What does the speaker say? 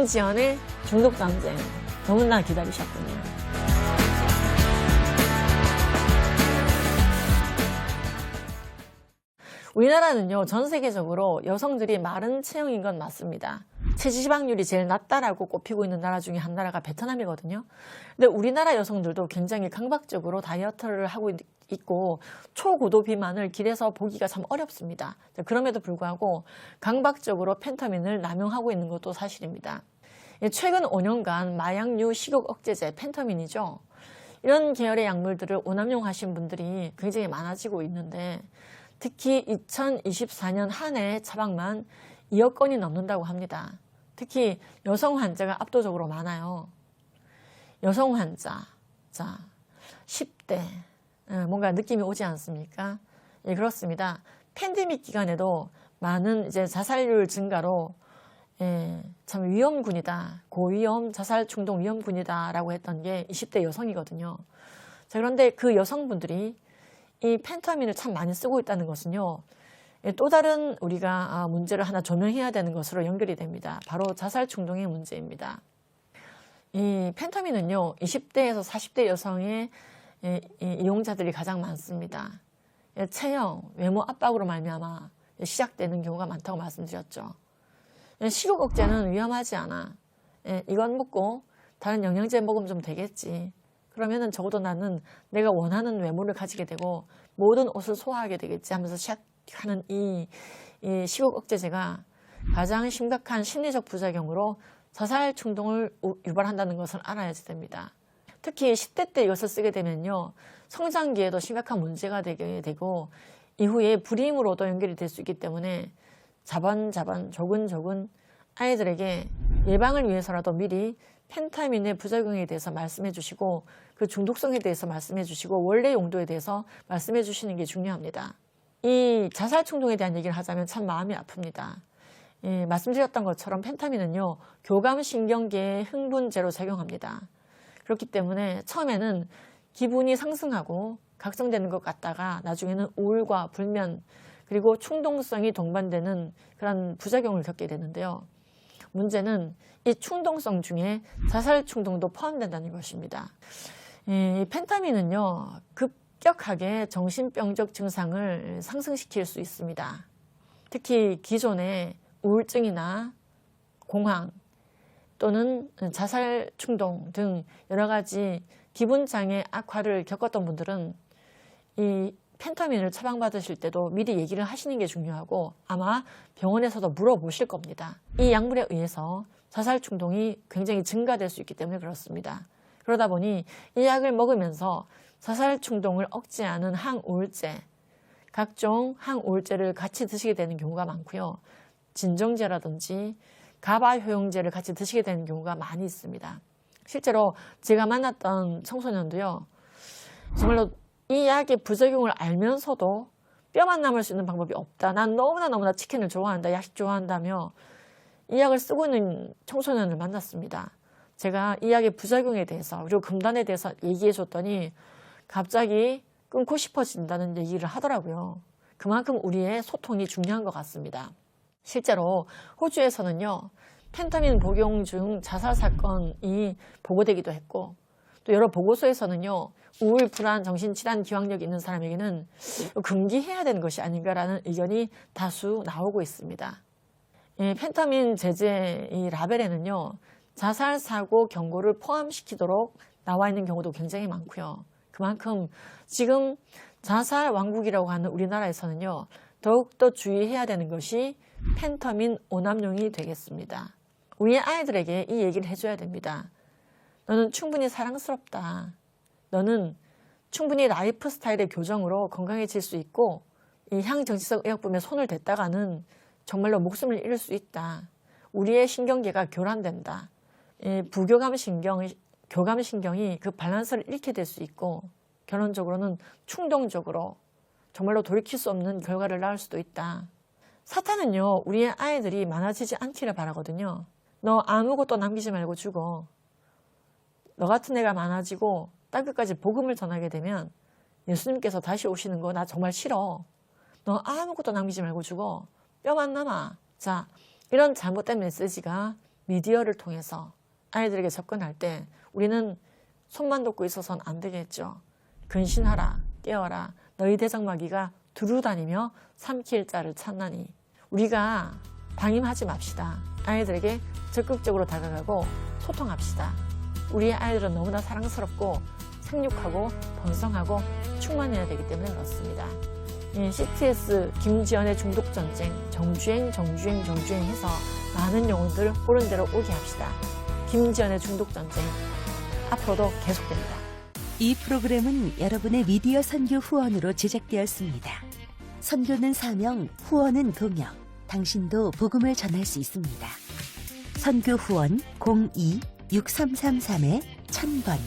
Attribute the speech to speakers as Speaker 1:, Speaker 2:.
Speaker 1: 김지연의 중독전쟁 너무나 기다리셨군요. 우리나라는요, 전 세계적으로 여성들이 마른 체형인 건 맞습니다. 체지방률이 제일 낮다라고 꼽히고 있는 나라 중에 한 나라가 베트남이거든요. 근데 우리나라 여성들도 굉장히 강박적으로 다이어트를 하고 있고 초고도 비만을 길에서 보기가 참 어렵습니다. 그럼에도 불구하고 강박적으로 펜타민을 남용하고 있는 것도 사실입니다. 최근 5년간 마약류 식욕 억제제 펜타민이죠. 이런 계열의 약물들을 오남용하신 분들이 굉장히 많아지고 있는데 특히 2024년 한 해 처방만 2억 건이 넘는다고 합니다. 특히 여성 환자가 압도적으로 많아요. 여성 환자, 자 10대 뭔가 느낌이 오지 않습니까? 예, 그렇습니다. 팬데믹 기간에도 많은 이제 자살률 증가로 참 위험군이다, 고위험 자살 충동 위험군이다라고 했던 게 20대 여성이거든요. 자, 그런데 그 여성분들이 이 펜타민을 참 많이 쓰고 있다는 것은요, 또 다른 우리가 문제를 하나 조명해야 되는 것으로 연결이 됩니다. 바로 자살 충동의 문제입니다. 이 펜타민은요, 20대에서 40대 여성의 이용자들이 가장 많습니다. 체형, 외모 압박으로 말미암아 시작되는 경우가 많다고 말씀드렸죠. 식욕 억제는 위험하지 않아. 이건 먹고 다른 영양제 먹으면 좀 되겠지. 그러면은 적어도 나는 내가 원하는 외모를 가지게 되고 모든 옷을 소화하게 되겠지 하면서 시작하는 이 식욕 억제제가 가장 심각한 심리적 부작용으로 자살 충동을 유발한다는 것을 알아야 됩니다. 특히 10대 때 이것을 쓰게 되면요, 성장기에도 심각한 문제가 되게 되고 이후에 불임으로도 연결이 될 수 있기 때문에 자반자반 조근조근 아이들에게 예방을 위해서라도 미리 펜타민의 부작용에 대해서 말씀해 주시고 그 중독성에 대해서 말씀해 주시고 원래 용도에 대해서 말씀해 주시는 게 중요합니다. 이 자살 충동에 대한 얘기를 하자면 참 마음이 아픕니다. 말씀드렸던 것처럼 펜타민은요, 교감신경계의 흥분제로 작용합니다. 그렇기 때문에 처음에는 기분이 상승하고 각성되는 것 같다가 나중에는 우울과 불면 그리고 충동성이 동반되는 그런 부작용을 겪게 되는데요. 문제는 이 충동성 중에 자살 충동도 포함된다는 것입니다. 이 펜타민은요, 급격하게 정신병적 증상을 상승시킬 수 있습니다. 특히 기존의 우울증이나 공황 또는 자살 충동 등 여러 가지 기분장애 악화를 겪었던 분들은 이 펜타민을 처방받으실 때도 미리 얘기를 하시는 게 중요하고 아마 병원에서도 물어보실 겁니다. 이 약물에 의해서 자살 충동이 굉장히 증가될 수 있기 때문에 그렇습니다. 그러다 보니 이 약을 먹으면서 자살 충동을 억제하는 항우울제, 각종 항우울제를 같이 드시게 되는 경우가 많고요. 진정제라든지 가바 효용제를 같이 드시게 되는 경우가 많이 있습니다. 실제로 제가 만났던 청소년도요, 정말로 이 약의 부작용을 알면서도 뼈만 남을 수 있는 방법이 없다. 난 너무나 치킨을 좋아한다. 야식 좋아한다며 이 약을 쓰고 있는 청소년을 만났습니다. 제가 이 약의 부작용에 대해서 그리고 금단에 대해서 얘기해 줬더니 갑자기 끊고 싶어진다는 얘기를 하더라고요. 그만큼 우리의 소통이 중요한 것 같습니다. 실제로 호주에서는요, 펜타민 복용 중 자살 사건이 보고되기도 했고 또 여러 보고서에서는요, 우울, 불안, 정신질환, 기왕력이 있는 사람에게는 금기해야 되는 것이 아닌가라는 의견이 다수 나오고 있습니다. 펜타민 제제 이 라벨에는요, 자살 사고 경고를 포함시키도록 나와 있는 경우도 굉장히 많고요. 그만큼 지금 자살 왕국이라고 하는 우리나라에서는요, 더욱더 주의해야 되는 것이 펜타민 오남용이 되겠습니다. 우리 아이들에게 이 얘기를 해줘야 됩니다. 너는 충분히 사랑스럽다. 너는 충분히 라이프 스타일의 교정으로 건강해질 수 있고 이 향정치성 의약품에 손을 댔다가는 정말로 목숨을 잃을 수 있다. 우리의 신경계가 교란된다. 교감신경이 그 밸런스를 잃게 될 수 있고 결론적으로는 충동적으로 정말로 돌이킬 수 없는 결과를 낳을 수도 있다. 사탄은요, 우리의 아이들이 많아지지 않기를 바라거든요. 너 아무것도 남기지 말고 죽어. 너 같은 애가 많아지고 땅끝까지 복음을 전하게 되면 예수님께서 다시 오시는 거 나 정말 싫어. 너 아무것도 남기지 말고 죽어. 뼈만 남아. 자, 이런 잘못된 메시지가 미디어를 통해서 아이들에게 접근할 때 우리는 손만 놓고 있어서는 안 되겠죠. 근신하라, 깨어라, 너희 대적마귀가 두루 다니며 삼킬 자를 찾나니. 우리가 방임하지 맙시다. 아이들에게 적극적으로 다가가고 소통합시다. 우리의 아이들은 너무나 사랑스럽고 생육하고 번성하고 충만해야 되기 때문에 그렇습니다. CTS 김지연의 중독전쟁, 정주행 해서 많은 영혼들 옳은 대로 오게 합시다. 김지연의 중독전쟁 앞으로도 계속됩니다.
Speaker 2: 이 프로그램은 여러분의 미디어 선교 후원으로 제작되었습니다. 선교는 사명, 후원은 동역. 당신도 복음을 전할 수 있습니다. 선교 후원 02-6333-1000번